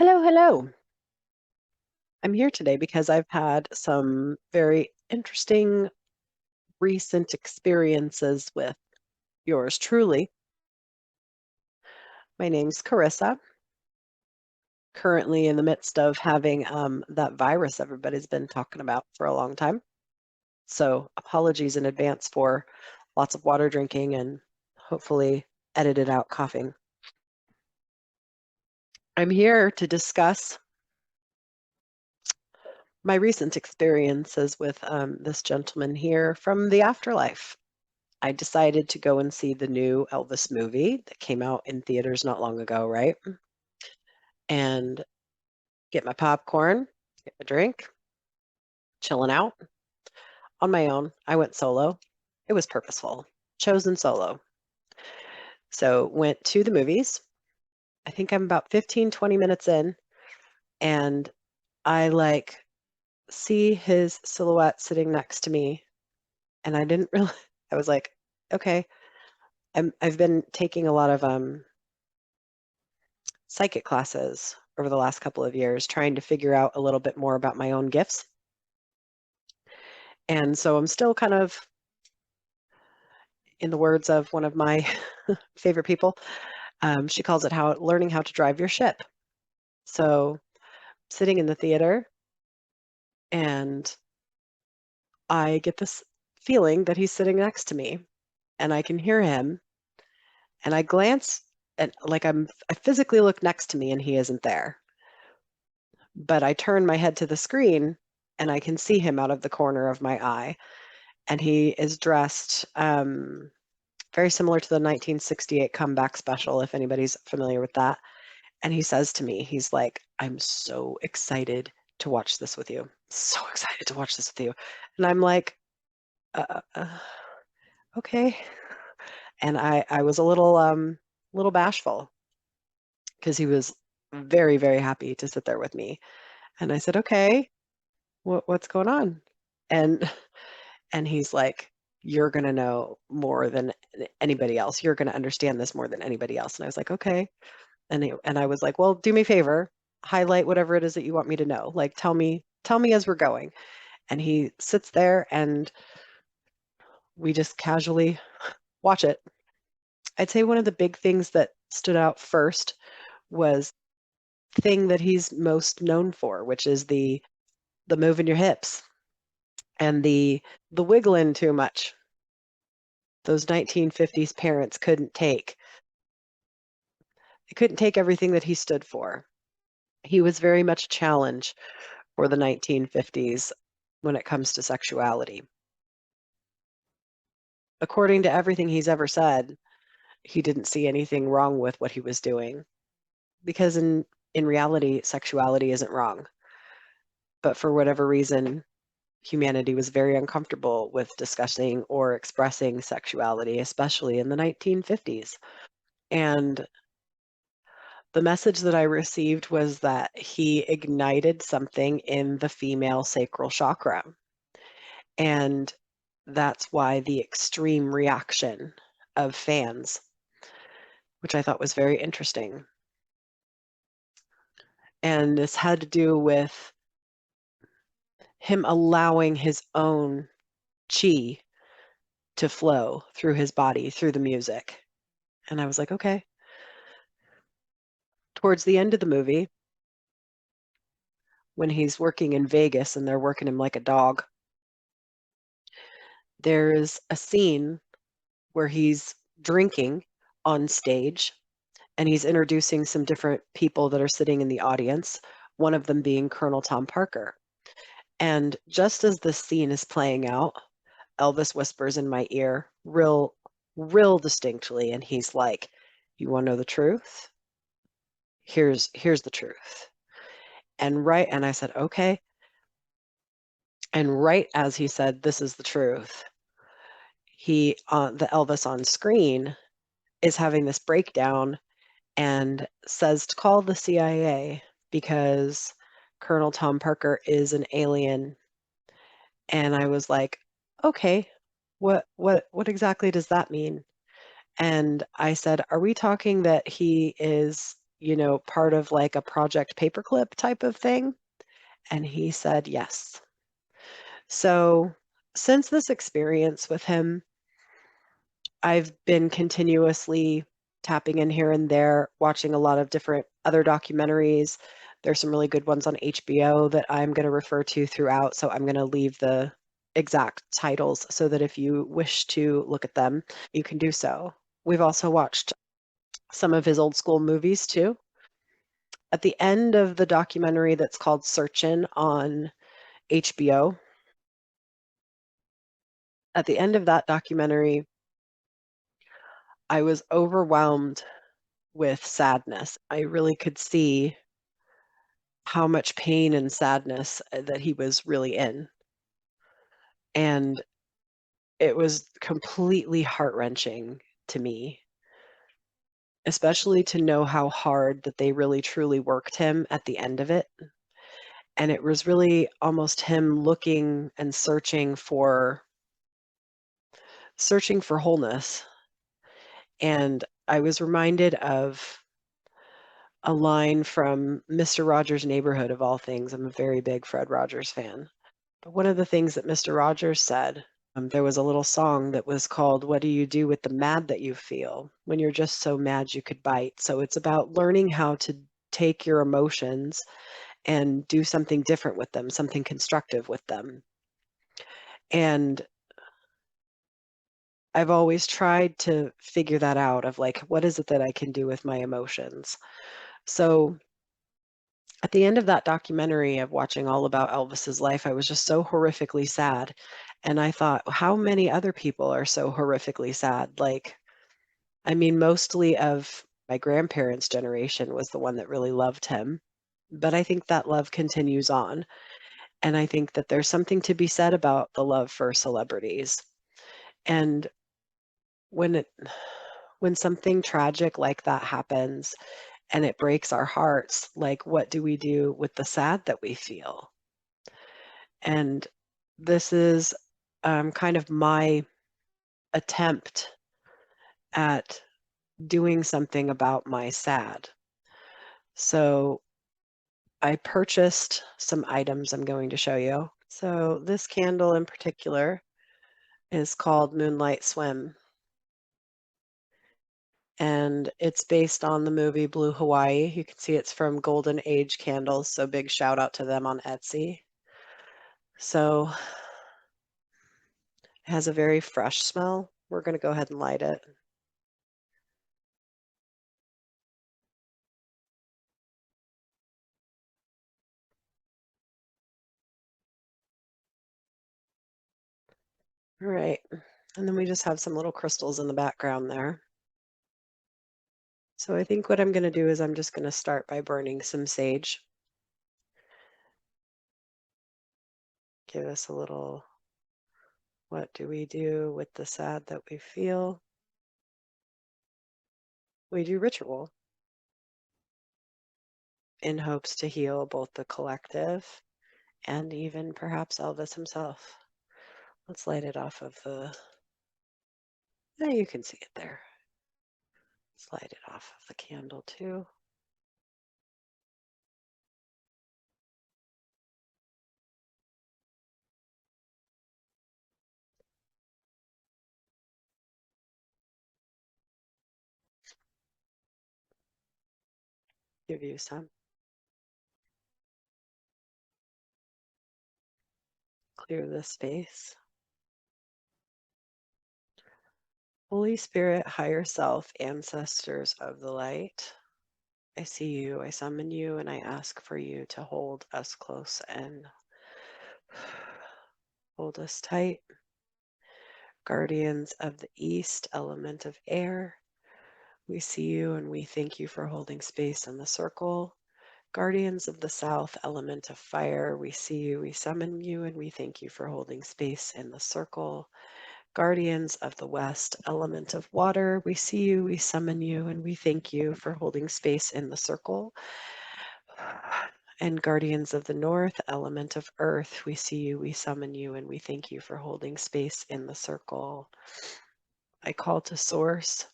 Hello, hello. I'm here today because I've had some very interesting recent experiences with yours truly. My name's Carissa, currently in the midst of having that virus everybody's been talking about for a long time. So apologies in advance for lots of water drinking and hopefully edited out coughing. I'm here to discuss my recent experiences with this gentleman here from the afterlife. I decided to go and see the new Elvis movie that came out in theaters not long ago, right? And get my popcorn, get my drink, chilling out on my own. I went solo. It was purposeful, chosen solo. So went to the movies. I think I'm about 15, 20 minutes in, and I like see his silhouette sitting next to me. And I didn't really, I was like, okay, I've been taking a lot of psychic classes over the last couple of years, trying to figure out a little bit more about my own gifts. And so I'm still kind of, in the words of one of my favorite people, she calls it how learning how to drive your ship. So sitting in the theater and I get this feeling that he's sitting next to me and I can hear him and I glance and like I physically look next to me and he isn't there. But I turn my head to the screen and I can see him out of the corner of my eye. And he is dressed very similar to the 1968 comeback special, if anybody's familiar with that. And he says to me, he's like, I'm so excited to watch this with you. So excited to watch this with you. And I'm like, uh, uh, okay. And I was a little bashful because he was very, very happy to sit there with me. And I said, okay, what's going on? And and he's like, you're going to know more than anybody else. You're going to understand this more than anybody else. And I was like, okay. And I was like, well, do me a favor, highlight whatever it is that you want me to know. Like, tell me as we're going. And he sits there and we just casually watch it. I'd say one of the big things that stood out first was the thing that he's most known for, which is the moving your hips and the wiggling too much. Those 1950s parents couldn't take. They couldn't take everything that he stood for. He was very much a challenge for the 1950s when it comes to sexuality. According to everything he's ever said, he didn't see anything wrong with what he was doing because in reality, sexuality isn't wrong. But for whatever reason, humanity was very uncomfortable with discussing or expressing sexuality, especially in the 1950s. And the message that I received was that he ignited something in the female sacral chakra. And that's why the extreme reaction of fans, which I thought was very interesting. And this had to do with him allowing his own chi to flow through his body, through the music. And I was like, okay. Towards the end of the movie, when he's working in Vegas and they're working him like a dog, there's a scene where he's drinking on stage and he's introducing some different people that are sitting in the audience, one of them being Colonel Tom Parker. And just as this scene is playing out, Elvis whispers in my ear real distinctly, and he's like, you want to know the truth? Here's the truth. And I said, okay. And right as he said, this is the truth, the Elvis on screen is having this breakdown and says to call the CIA because Colonel Tom Parker is an alien. And I was like, okay, what exactly does that mean? And I said, are we talking that he is part of like a Project Paperclip type of thing? And he said, yes. So since this experience with him, I've been continuously tapping in here and there, watching a lot of different other documentaries. There's some really good ones on HBO that I'm going to refer to throughout. So I'm going to leave the exact titles so that if you wish to look at them, you can do so. We've also watched some of his old school movies too. At the end of the documentary that's called Searchin' on HBO, at the end of that documentary, I was overwhelmed with sadness. I really could see how much pain and sadness that he was really in. And it was completely heart-wrenching to me, especially to know how hard that they really truly worked him at the end of it. And it was really almost him looking and searching for wholeness. And I was reminded of a line from Mister Rogers' Neighborhood of all things. I'm a very big Fred Rogers fan. But one of the things that Mister Rogers said, there was a little song that was called "What Do You Do with the Mad That You Feel When You're Just So Mad You Could Bite?" So it's about learning how to take your emotions and do something different with them, something constructive with them. And I've always tried to figure that out of like, what is it that I can do with my emotions? So at the end of that documentary of watching all about Elvis's life, I was just so horrifically sad. And I thought, how many other people are so horrifically sad? Like, I mean, mostly of my grandparents' generation was the one that really loved him. But I think that love continues on. And I think that there's something to be said about the love for celebrities. And when it when something tragic like that happens and it breaks our hearts, like what do we do with the sad that we feel? And this is kind of my attempt at doing something about my sad. So I purchased some items I'm going to show you. So this candle in particular is called Moonlight Swim, and it's based on the movie Blue Hawaii. You can see it's from Golden Age Candles, so big shout out to them on Etsy. So it has a very fresh smell. We're going to go ahead and light it. All right. And then we just have some little crystals in the background there. So I think what I'm going to do is I'm just going to start by burning some sage. Give us a little, what do we do with the sad that we feel? We do ritual in hopes to heal both the collective and even perhaps Elvis himself. Let's light it off of the, yeah, you can see it there. Let's light it off of the candle too. Give you some. Clear the space. Holy Spirit, higher self, ancestors of the light, I see you, I summon you, and I ask for you to hold us close and hold us tight. Guardians of the East, element of air, we see you and we thank you for holding space in the circle. Guardians of the South, element of fire, we see you, we summon you, and we thank you for holding space in the circle. Guardians of the West, element of water, we see you, we summon you, and we thank you for holding space in the circle. And Guardians of the North, element of earth, we see you, we summon you, and we thank you for holding space in the circle. I call to Source,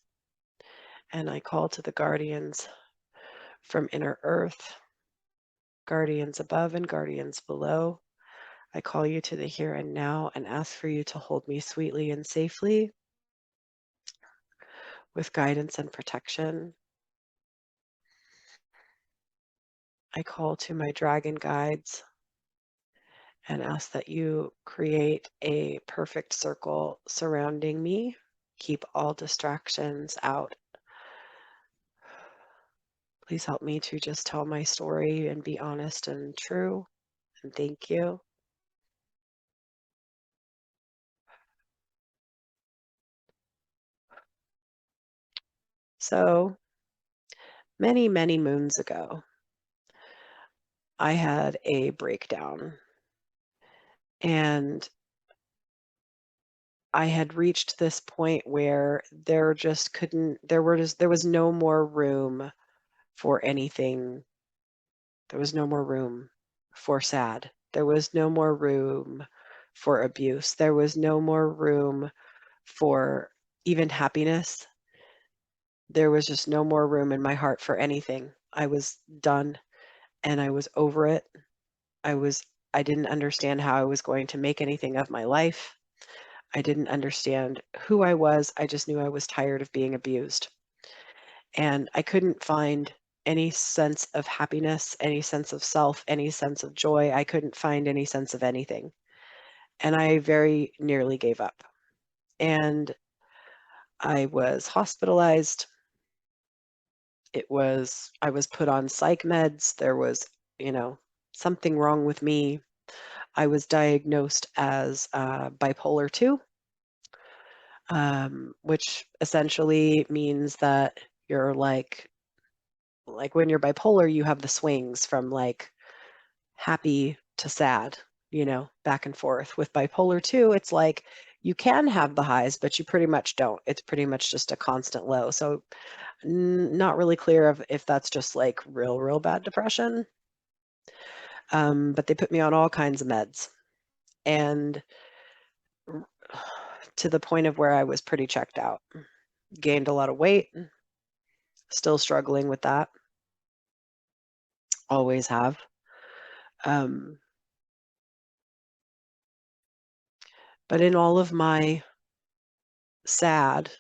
and I call to the Guardians from inner earth, guardians above and guardians below. I call you to the here and now and ask for you to hold me sweetly and safely with guidance and protection. I call to my dragon guides and ask that you create a perfect circle surrounding me. Keep all distractions out. Please help me to just tell my story and be honest and true. And thank you. So many, many moons ago, I had a breakdown and I had reached this point where there was no more room for anything. There was no more room for sad. There was no more room for abuse. There was no more room for even happiness. There was just no more room in my heart for anything. I was done and I was over it. I was I didn't understand how I was going to make anything of my life. I didn't understand who I was. I just knew I was tired of being abused. And I couldn't find any sense of happiness, any sense of self, any sense of joy. I couldn't find any sense of anything. And I very nearly gave up. And I was hospitalized. I was put on psych meds. There was, you know, something wrong with me. I was diagnosed as bipolar 2, which essentially means that you're like when you're bipolar, you have the swings from like happy to sad, back and forth. With bipolar 2, it's like you can have the highs, but you pretty much don't. It's pretty much just a constant low. So not really clear of if that's just like real, real bad depression. But they put me on all kinds of meds and to the point of where I was pretty checked out. Gained a lot of weight, still struggling with that. Always have. Um, but in all of my sad,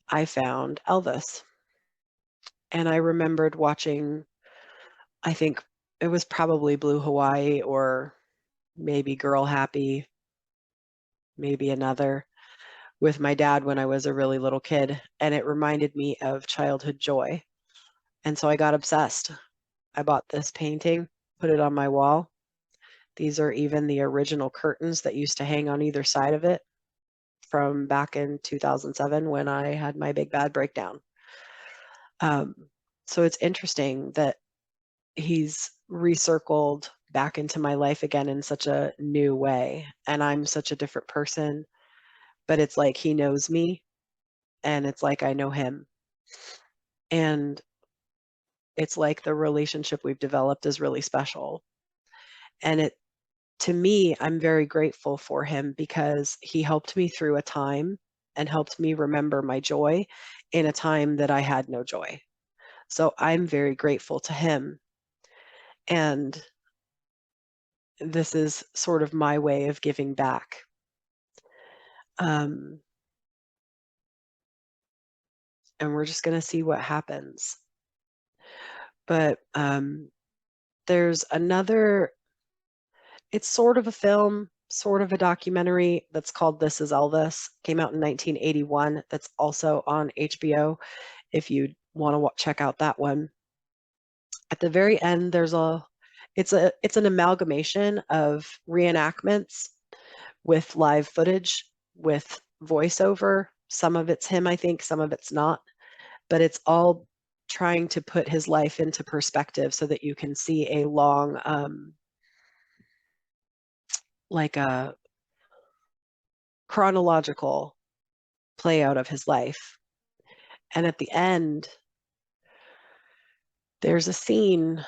I found Elvis. And I remembered watching, I think it was probably Blue Hawaii or maybe Girl Happy, maybe another, with my dad when I was a really little kid. And it reminded me of childhood joy. And so I got obsessed. I bought this painting, put it on my wall. These are even the original curtains that used to hang on either side of it from back in 2007 when I had my big bad breakdown. Um, so it's interesting that he's recircled back into my life again in such a new way. And I'm such a different person, but it's like he knows me and it's like I know him. And it's like the relationship we've developed is really special. And to me, I'm very grateful for him because he helped me through a time and helped me remember my joy in a time that I had no joy. So I'm very grateful to him. And this is sort of my way of giving back. Um, and we're just going to see what happens. But there's another, it's sort of a film, sort of a documentary that's called This Is Elvis. Came out in 1981. That's also on HBO if you want to check out that one. At the very end, it's an amalgamation of reenactments with live footage, with voiceover. Some of it's him, I think, some of it's not, but it's all trying to put his life into perspective so that you can see a long, like a chronological play out of his life. And at the end, there's a scene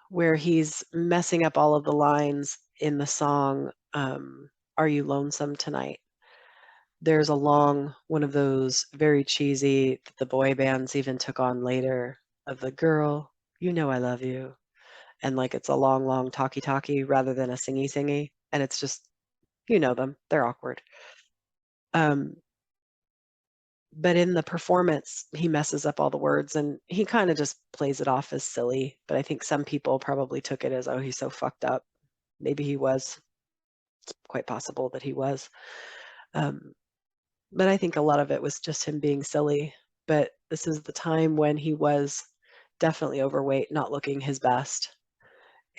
where he's messing up all of the lines in the song, Are You Lonesome Tonight? There's one of those very cheesy that the boy bands even took on later. of the girl, you know I love you. And like it's a long, long talkie rather than a singy. And it's just, you know them, they're awkward. Um, but in the performance, he messes up all the words and he kind of just plays it off as silly. But I think some people probably took it as, oh, he's so fucked up. Maybe he was. It's quite possible that he was. Um, but I think a lot of it was just him being silly. But this is the time when he was definitely overweight, not looking his best,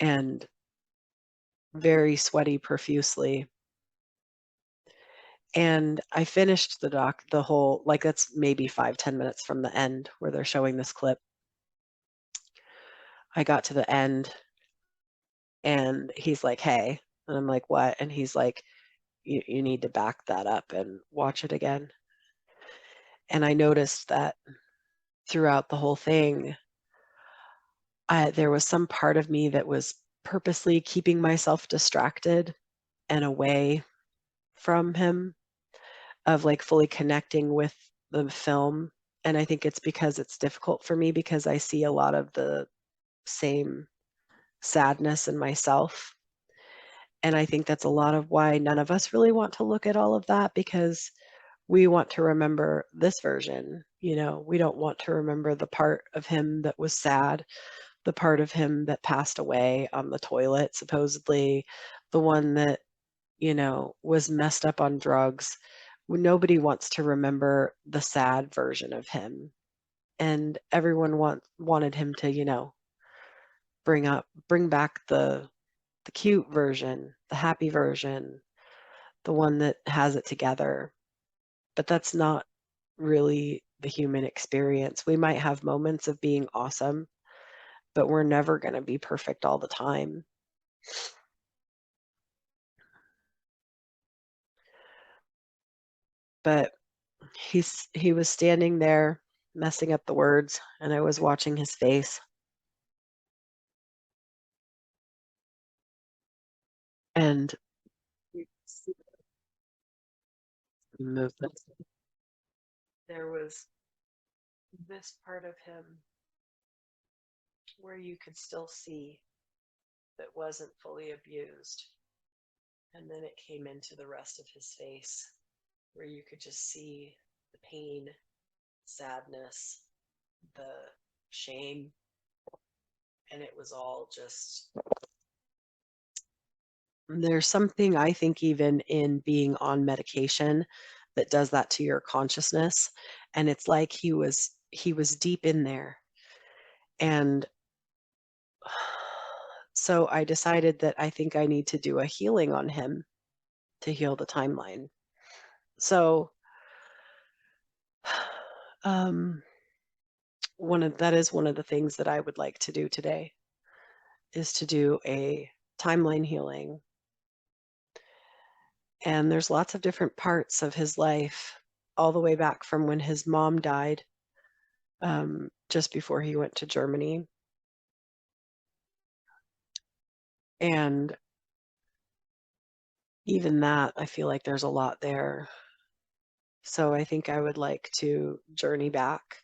and very sweaty profusely. And I finished the whole, like, that's maybe 5, 10 minutes from the end where they're showing this clip. I got to the end and he's like, hey. And I'm like, what? And he's like, you need to back that up and watch it again. And I noticed that throughout the whole thing, there was some part of me that was purposely keeping myself distracted and away from him, of like fully connecting with the film. And I think it's because it's difficult for me because I see a lot of the same sadness in myself. And I think that's a lot of why none of us really want to look at all of that, because we want to remember this version. You know, we don't want to remember the part of him that was sad, the part of him that passed away on the toilet, supposedly, the one that, you know, was messed up on drugs. Nobody wants to remember the sad version of him. And everyone wanted him to, you know, bring back the cute version, the happy version, the one that has it together. But that's not really the human experience. We might have moments of being awesome, but we're never going to be perfect all the time. But he was standing there messing up the words, and I was watching his face. And movement. There was this part of him where you could still see that wasn't fully abused. And then it came into the rest of his face where you could just see the pain, sadness, the shame. And it was all just, there's something I think even in being on medication that does that to your consciousness. And it's like he was deep in there. And so I decided that I think I need to do a healing on him to heal the timeline. So um, that is one of the things that I would like to do today, is to do a timeline healing. And there's lots of different parts of his life, all the way back from when his mom died, just before he went to Germany. And even that, I feel like there's a lot there. So I think I would like to journey back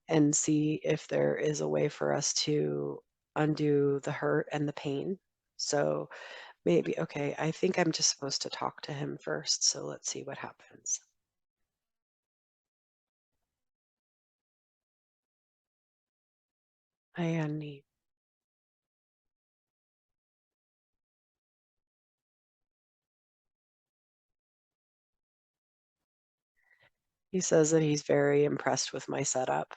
and see if there is a way for us to undo the hurt and the pain. So maybe, okay, I think I'm just supposed to talk to him first. So let's see what happens. Hi, Annie. He says that he's very impressed with my setup.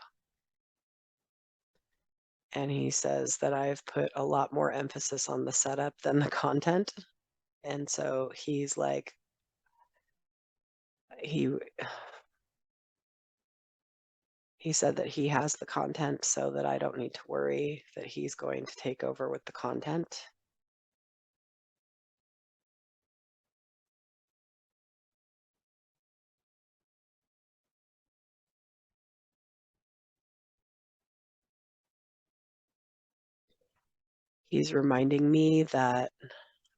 And he says that I've put a lot more emphasis on the setup than the content. And so he's like, he he said that he has the content so that I don't need to worry that he's going to take over with the content. He's reminding me that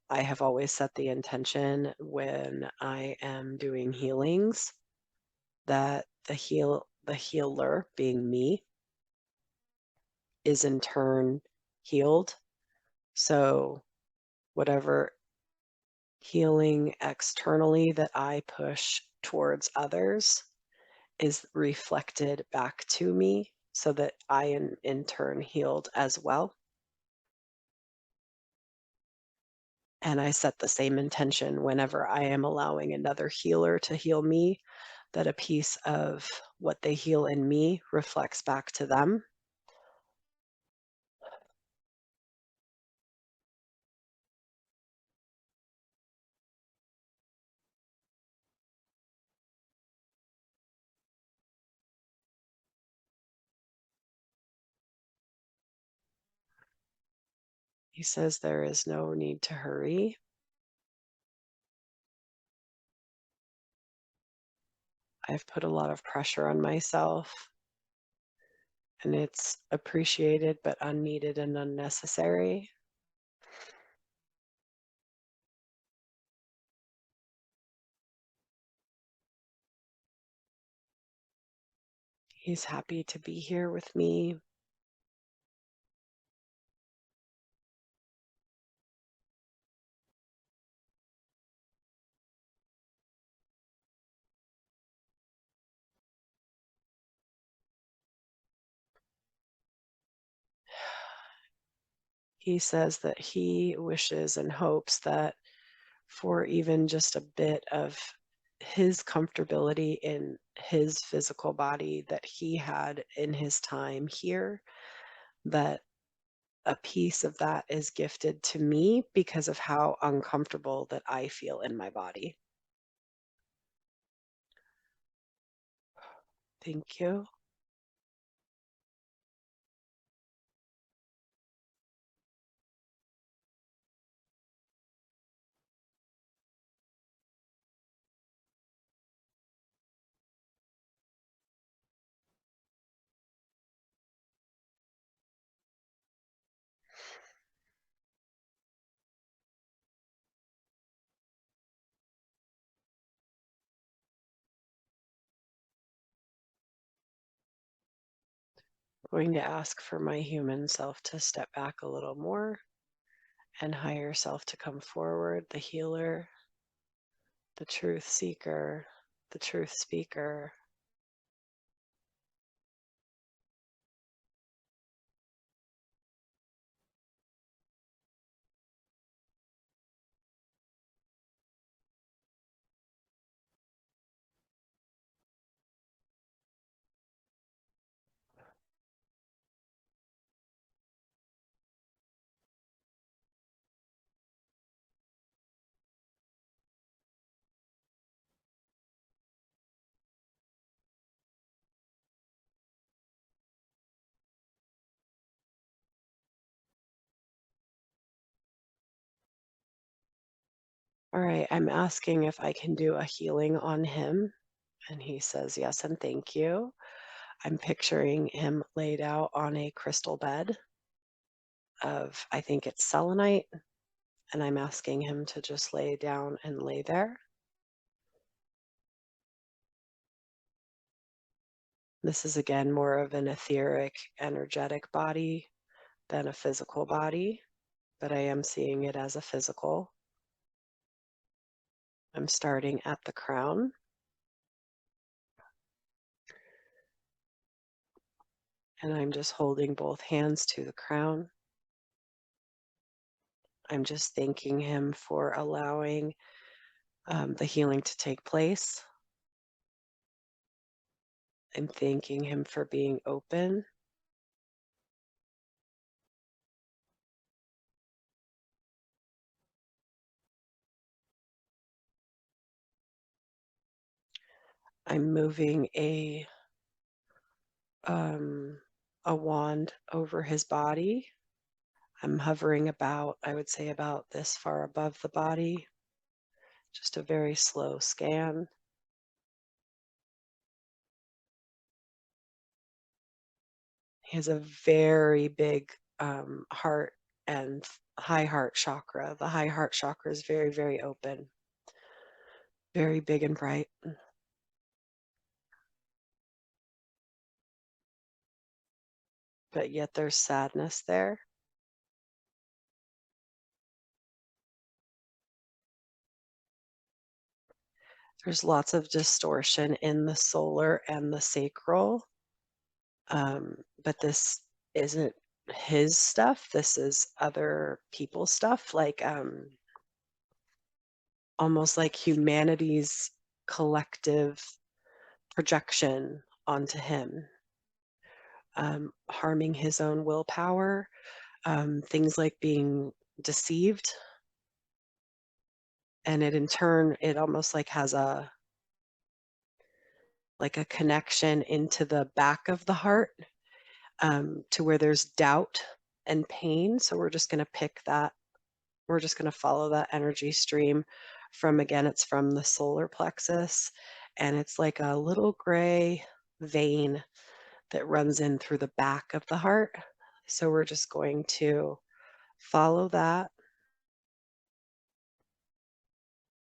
I have always set the intention when I am doing healings that the healer being me is in turn healed. So whatever healing externally that I push towards others is reflected back to me so that I am in turn healed as well. And I set the same intention whenever I am allowing another healer to heal me, that a piece of what they heal in me reflects back to them. He says there is no need to hurry. I've put a lot of pressure on myself, and it's appreciated but unneeded and unnecessary. He's happy to be here with me. He says that he wishes and hopes that for even just a bit of his comfortability in his physical body that he had in his time here, that a piece of that is gifted to me because of how uncomfortable that I feel in my body. Thank you. Going to ask for my human self to step back a little more and higher self to come forward, the healer, the truth seeker, the truth speaker. All right, I'm asking if I can do a healing on him. And he says, yes, and thank you. I'm picturing him laid out on a crystal bed of, I think it's selenite, and I'm asking him to just lay down and lay there. This is again more of an etheric, energetic body than a physical body, but I am seeing it as a physical. I'm starting at the crown. And I'm just holding both hands to the crown. I'm just thanking him for allowing the healing to take place. I'm thanking him for being open. I'm moving a wand over his body. I'm hovering about, I would say about this far above the body. Just a very slow scan. He has a very big heart and high heart chakra. The high heart chakra is very, very open, very big and bright. but yet there's sadness there. There's lots of distortion in the solar and the sacral, but this isn't his stuff. This is other people's stuff, like almost like humanity's collective projection onto him, harming his own willpower, things like being deceived, and it in turn, it almost like has a like a connection into the back of the heart, to where there's doubt and pain. So we're just going to pick that. We're just going to follow that energy stream from, again, it's from the solar plexus, and it's like a little gray vein that runs in through the back of the heart. So we're just going to follow that,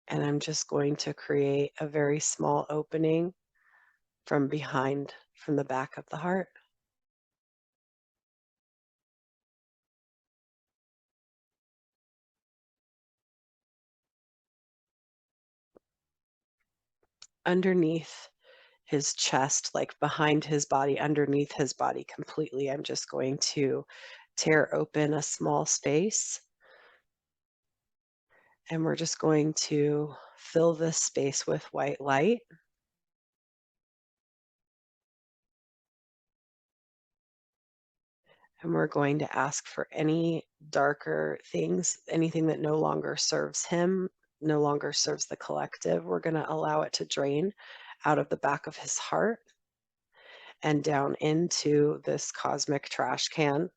and I'm just going to create a very small opening from behind, from the back of the heart. Underneath his chest, like behind his body, underneath his body completely, I'm just going to tear open a small space, and we're just going to fill this space with white light. And we're going to ask for any darker things, anything that no longer serves him, no longer serves the collective. We're going to allow it to drain out of the back of his heart and down into this cosmic trash can.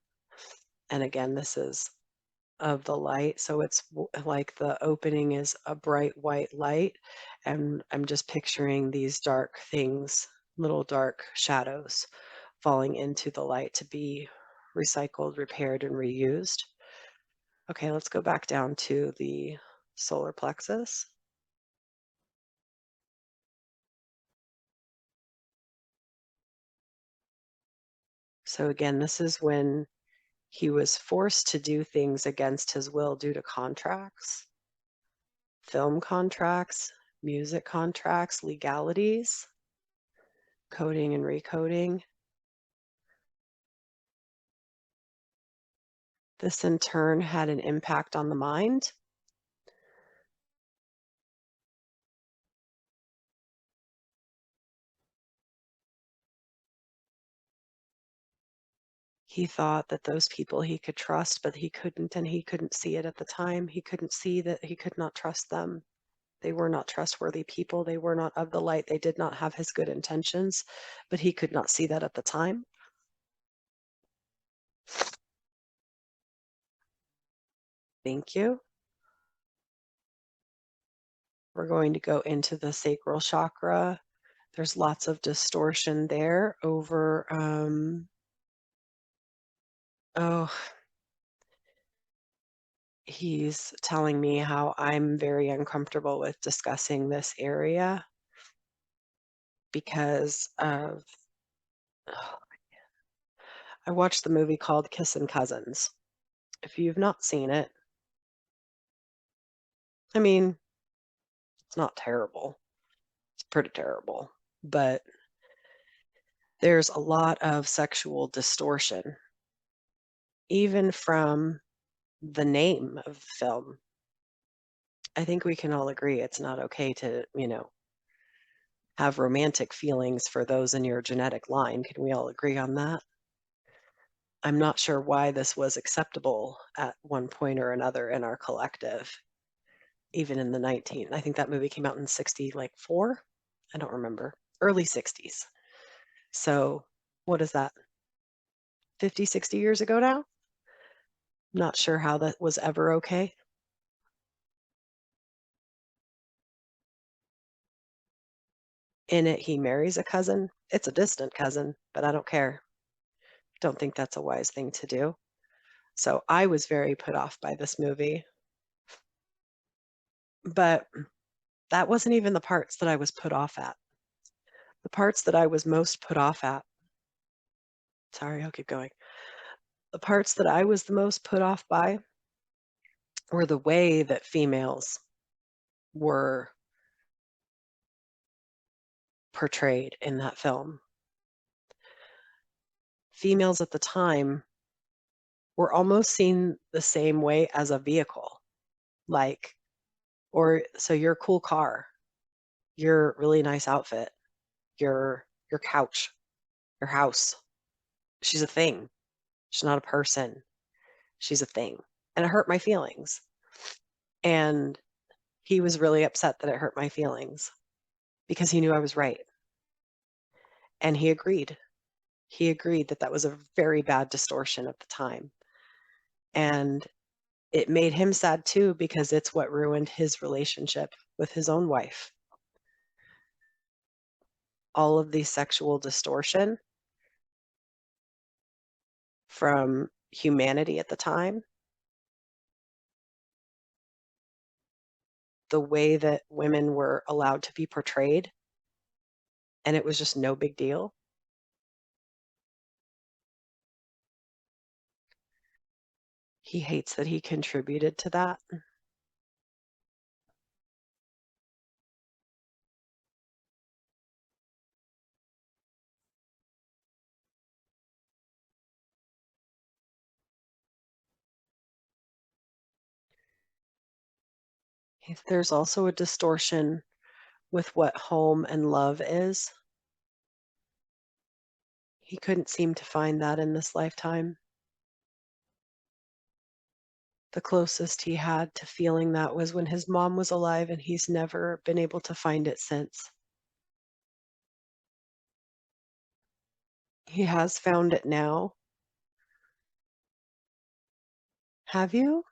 And again, this is of the light. So it's like the opening is a bright white light. And I'm just picturing these dark things, little dark shadows falling into the light to be recycled, repaired, and reused. Okay, let's go back down to the solar plexus. So again, this is when he was forced to do things against his will due to contracts, film contracts, music contracts, legalities, coding and recoding. This in turn had an impact on the mind. He thought that those people he could trust, but he couldn't, and he couldn't see it at the time. He couldn't see that he could not trust them. They were not trustworthy people. They were not of the light. They did not have his good intentions, but he could not see that at the time. Thank you. We're going to go into the sacral chakra. There's lots of distortion there over, oh, he's telling me how I'm very uncomfortable with discussing this area because of, oh, I watched the movie called Kissin' Cousins. If you've not seen it, I mean, it's not terrible. It's pretty terrible, but there's a lot of sexual distortion, even from the name of the film. I think we can all agree it's not okay to, have romantic feelings for those in your genetic line. Can we all agree on that? I'm not sure why this was acceptable at one point or another in our collective, even in the I think that movie came out in 60, like 4? I don't remember. Early 60s. So what is that? 50, 60 years ago now? Not sure how that was ever okay. In it, he marries a cousin. It's a distant cousin, but I don't care. Don't think that's a wise thing to do. So I was very put off by this movie. But that wasn't even the parts that I was put off at. The parts that I was most put off at, sorry, I'll keep going. The parts that I was the most put off by were the way that females were portrayed in that film. Females at the time were almost seen the same way as a vehicle, like, or so your cool car, your really nice outfit, your couch, your house. She's a thing. She's not a person. She's a thing. And it hurt my feelings. And he was really upset that it hurt my feelings because he knew I was right. And he agreed. He agreed that that was a very bad distortion at the time. And it made him sad too because it's what ruined his relationship with his own wife. All of the sexual distortion from humanity at the time, the way that women were allowed to be portrayed, and it was just no big deal. He hates that he contributed to that. There's also a distortion with what home and love is. He couldn't seem to find that in this lifetime. The closest he had to feeling that was when his mom was alive, and he's never been able to find it since. He has found it now. Have you?